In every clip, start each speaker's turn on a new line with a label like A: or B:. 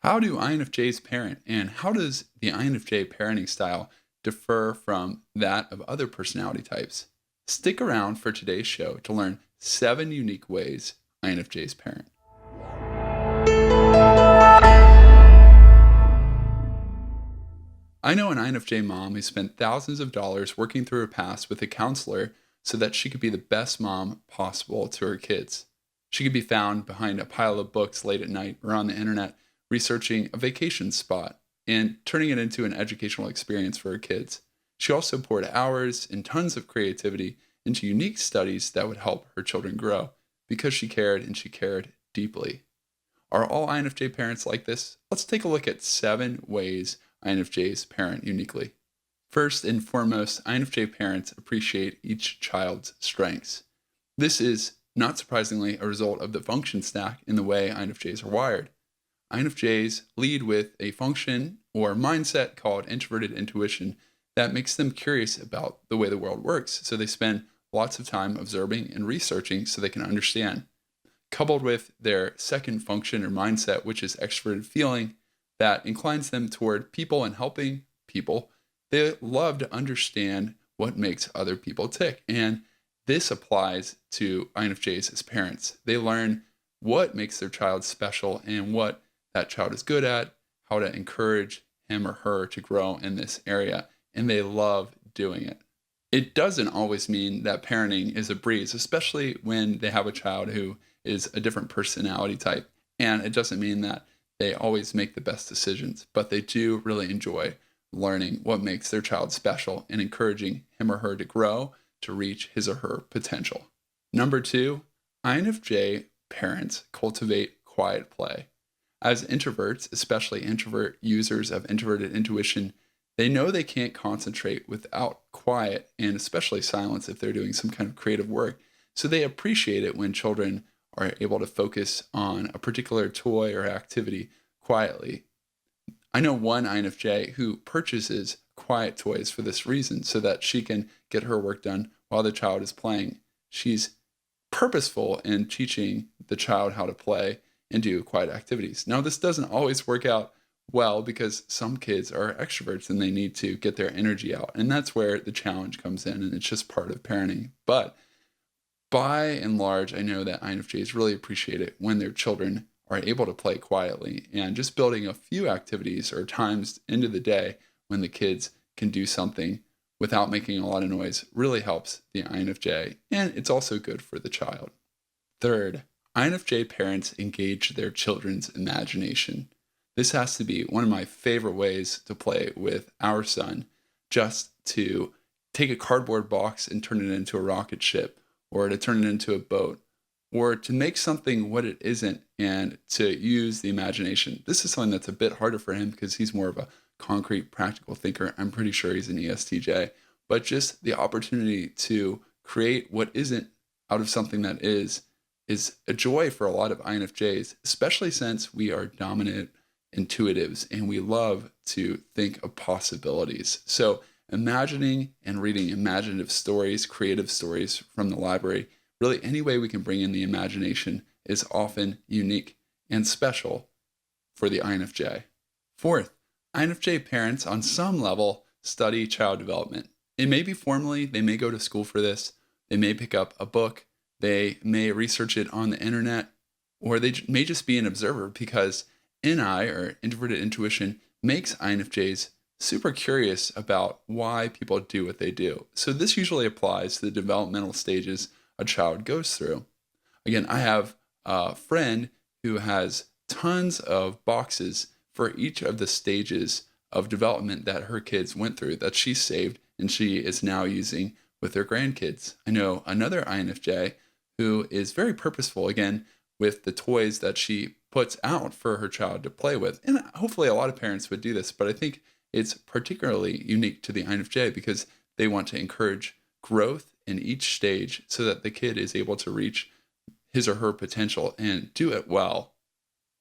A: How do INFJs parent, and how does the INFJ parenting style differ from that of other personality types? Stick around for today's show to learn 7 unique ways INFJs parent. I know an INFJ mom who spent thousands of dollars working through her past with a counselor so that she could be the best mom possible to her kids. She could be found behind a pile of books late at night or on the internet researching a vacation spot and turning it into an educational experience for her kids. She also poured hours and tons of creativity into unique studies that would help her children grow because she cared and she cared deeply. Are all INFJ parents like this? Let's take a look at 7 ways INFJs parent uniquely. First and foremost, INFJ parents appreciate each child's strengths. This is, not surprisingly, a result of the function stack in the way INFJs are wired. INFJs lead with a function or mindset called introverted intuition that makes them curious about the way the world works, so they spend lots of time observing and researching so they can understand. Coupled with their second function or mindset, which is extroverted feeling, that inclines them toward people and helping people, they love to understand what makes other people tick. And this applies to INFJs as parents. They learn what makes their child special and what that child is good at, how to encourage him or her to grow in this area. And they love doing it. It doesn't always mean that parenting is a breeze, especially when they have a child who is a different personality type. And it doesn't mean that they always make the best decisions, but they do really enjoy learning what makes their child special and encouraging him or her to grow to reach his or her potential. Number 2, INFJ parents cultivate quiet play. As introverts, especially introvert users of introverted intuition, they know they can't concentrate without quiet and especially silence if they're doing some kind of creative work. So they appreciate it when children are able to focus on a particular toy or activity quietly. I know one INFJ who purchases quiet toys for this reason so that she can get her work done while the child is playing. She's purposeful in teaching the child how to play and do quiet activities. Now, this doesn't always work out well because some kids are extroverts and they need to get their energy out. And that's where the challenge comes in, and it's just part of parenting. But by and large, I know that INFJs really appreciate it when their children are able to play quietly, and just building a few activities or times into the day when the kids can do something without making a lot of noise really helps the INFJ, and it's also good for the child. Third, INFJ parents engage their children's imagination. This has to be one of my favorite ways to play with our son, just to take a cardboard box and turn it into a rocket ship, or to turn it into a boat, or to make something what it isn't and to use the imagination. This is something that's a bit harder for him because he's more of a concrete, practical thinker. I'm pretty sure he's an ESTJ, but just the opportunity to create what isn't out of something that is a joy for a lot of INFJs, especially since we are dominant intuitives and we love to think of possibilities. So imagining and reading imaginative stories, creative stories from the library, really any way we can bring in the imagination is often unique and special for the INFJ. Fourth, INFJ parents on some level study child development. It may be formally, they may go to school for this, they may pick up a book, they may research it on the internet, or they may just be an observer because NI, or introverted intuition, makes INFJs super curious about why people do what they do. So this usually applies to the developmental stages a child goes through. Again, I have a friend who has tons of boxes for each of the stages of development that her kids went through that she saved and she is now using with their grandkids. I know another INFJ who is very purposeful, again, with the toys that she puts out for her child to play with. And hopefully a lot of parents would do this, but I think it's particularly unique to the INFJ because they want to encourage growth in each stage so that the kid is able to reach his or her potential and do it well.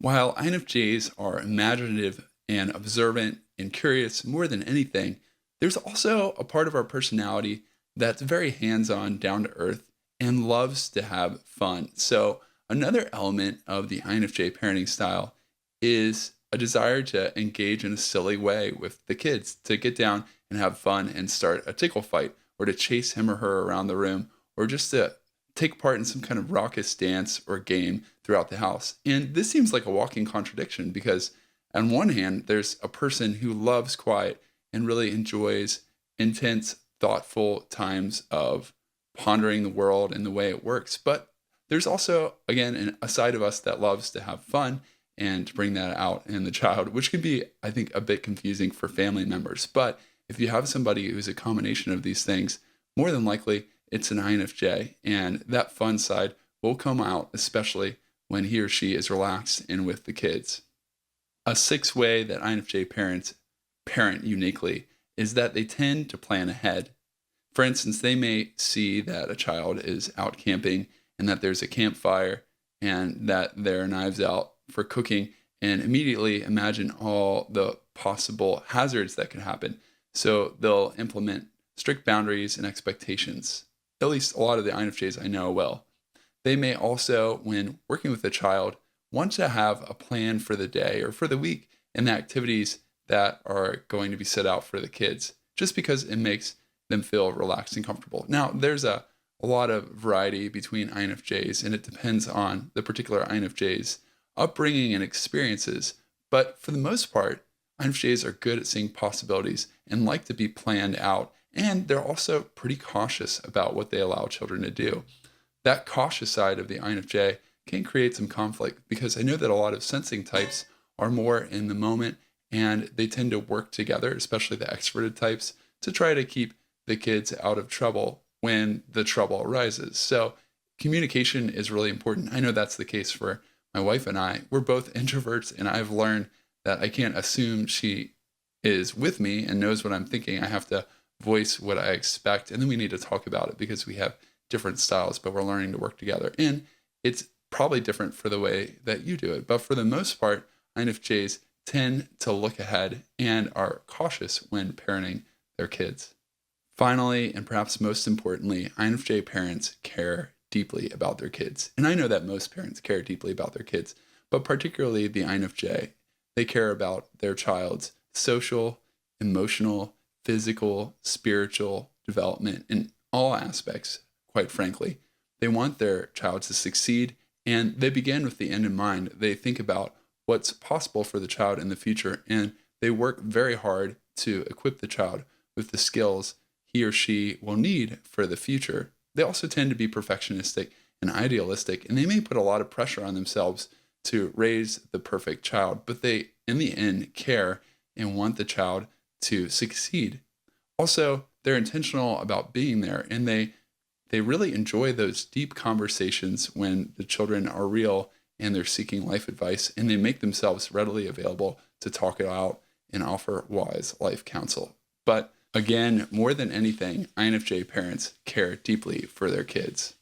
A: While INFJs are imaginative and observant and curious more than anything, there's also a part of our personality that's very hands-on, down to earth, and loves to have fun. So another element of the INFJ parenting style is a desire to engage in a silly way with the kids, to get down and have fun and start a tickle fight, or to chase him or her around the room, or just to take part in some kind of raucous dance or game throughout the house. And this seems like a walking contradiction because, on one hand, there's a person who loves quiet and really enjoys intense, thoughtful times of pondering the world and the way it works. But there's also, again, a side of us that loves to have fun and to bring that out in the child, which can be, I think, a bit confusing for family members. But if you have somebody who's a combination of these things, more than likely it's an INFJ, and that fun side will come out, especially when he or she is relaxed and with the kids. A sixth way that INFJ parents parent uniquely is that they tend to plan ahead. For instance, they may see that a child is out camping and that there's a campfire and that there are knives out for cooking, and immediately imagine all the possible hazards that could happen. So they'll implement strict boundaries and expectations. At least a lot of the INFJs I know well. They may also, when working with a child, want to have a plan for the day or for the week and the activities that are going to be set out for the kids, just because it makes them feel relaxed and comfortable. Now, there's a lot of variety between INFJs, and it depends on the particular INFJ's upbringing and experiences. But for the most part, INFJs are good at seeing possibilities and like to be planned out. And they're also pretty cautious about what they allow children to do. That cautious side of the INFJ can create some conflict because I know that a lot of sensing types are more in the moment and they tend to work together, especially the extroverted types, to try to keep the kids out of trouble when the trouble arises. So communication is really important. I know that's the case for my wife and I. We're both introverts, and I've learned that I can't assume she is with me and knows what I'm thinking. I have to voice what I expect, and then we need to talk about it because we have different styles, but we're learning to work together. And it's probably different for the way that you do it. But for the most part, INFJs tend to look ahead and are cautious when parenting their kids. Finally, and perhaps most importantly, INFJ parents care deeply about their kids. And I know that most parents care deeply about their kids, but particularly the INFJ. They care about their child's social, emotional, physical, spiritual development in all aspects, quite frankly. They want their child to succeed, and they begin with the end in mind. They think about what's possible for the child in the future, and they work very hard to equip the child with the skills he or she will need for the future. They also tend to be perfectionistic and idealistic, and they may put a lot of pressure on themselves to raise the perfect child, but they, in the end, care and want the child to succeed. Also, they're intentional about being there, and they really enjoy those deep conversations when the children are real and they're seeking life advice, and they make themselves readily available to talk it out and offer wise life counsel. But again, more than anything, INFJ parents care deeply for their kids.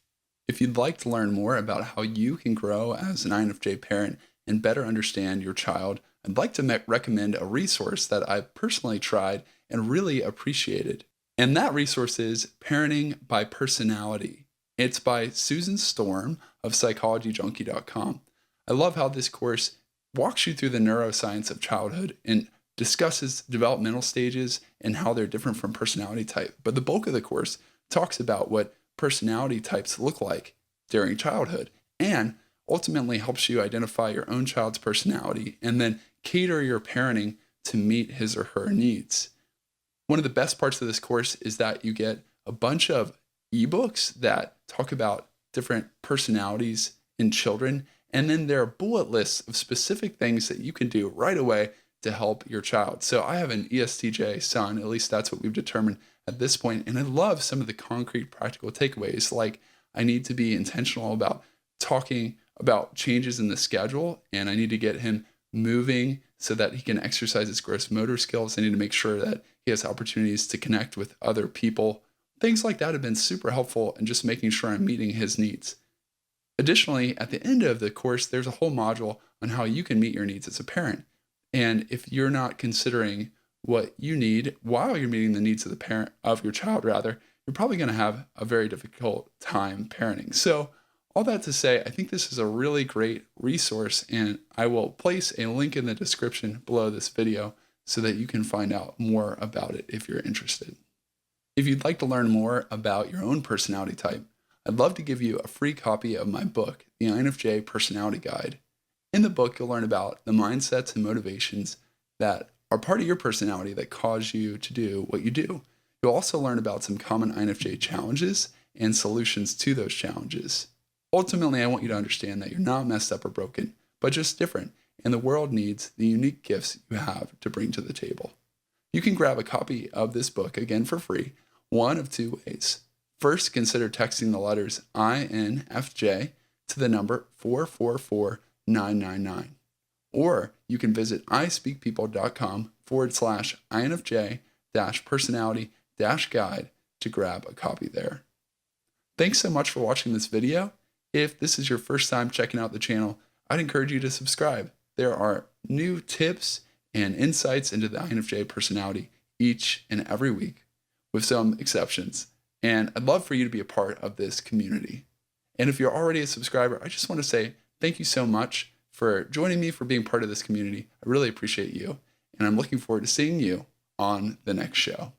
A: If you'd like to learn more about how you can grow as an INFJ parent and better understand your child, I'd like to recommend a resource that I've personally tried and really appreciated. And that resource is Parenting by Personality. It's by Susan Storm of psychologyjunkie.com. I love how this course walks you through the neuroscience of childhood and discusses developmental stages and how they're different from personality type. But the bulk of the course talks about what personality types look like during childhood and ultimately helps you identify your own child's personality and then cater your parenting to meet his or her needs. One of the best parts of this course is that you get a bunch of ebooks that talk about different personalities in children, and then there are bullet lists of specific things that you can do right away to help your child. So I have an ESTJ son, at least that's what we've determined at this point, and I love some of the concrete practical takeaways, like I need to be intentional about talking about changes in the schedule, and I need to get him moving so that he can exercise his gross motor skills. I need to make sure that he has opportunities to connect with other people. Things like that have been super helpful in just making sure I'm meeting his needs. Additionally, at the end of the course, there's a whole module on how you can meet your needs as a parent. And if you're not considering what you need while you're meeting the needs of the parent of your child, rather, you're probably going to have a very difficult time parenting. So All that to say, I think this is a really great resource, and I will place a link in the description below this video so that you can find out more about it if you're interested. If you'd like to learn more about your own personality type, I'd love to give you a free copy of my book, The INFJ Personality Guide. In the book, you'll learn about the mindsets and motivations that are part of your personality that cause you to do what you do. You'll also learn about some common INFJ challenges and solutions to those challenges. Ultimately, I want you to understand that you're not messed up or broken, but just different, and the world needs the unique gifts you have to bring to the table. You can grab a copy of this book, again for free, one of two ways. First, consider texting the letters INFJ to the number 444999. Or you can visit ispeakpeople.com/INFJ-personality-guide to grab a copy there. Thanks so much for watching this video. If this is your first time checking out the channel, I'd encourage you to subscribe. There are new tips and insights into the INFJ personality each and every week, with some exceptions. And I'd love for you to be a part of this community. And if you're already a subscriber, I just want to say thank you so much for joining me, for being part of this community. I really appreciate you. And I'm looking forward to seeing you on the next show.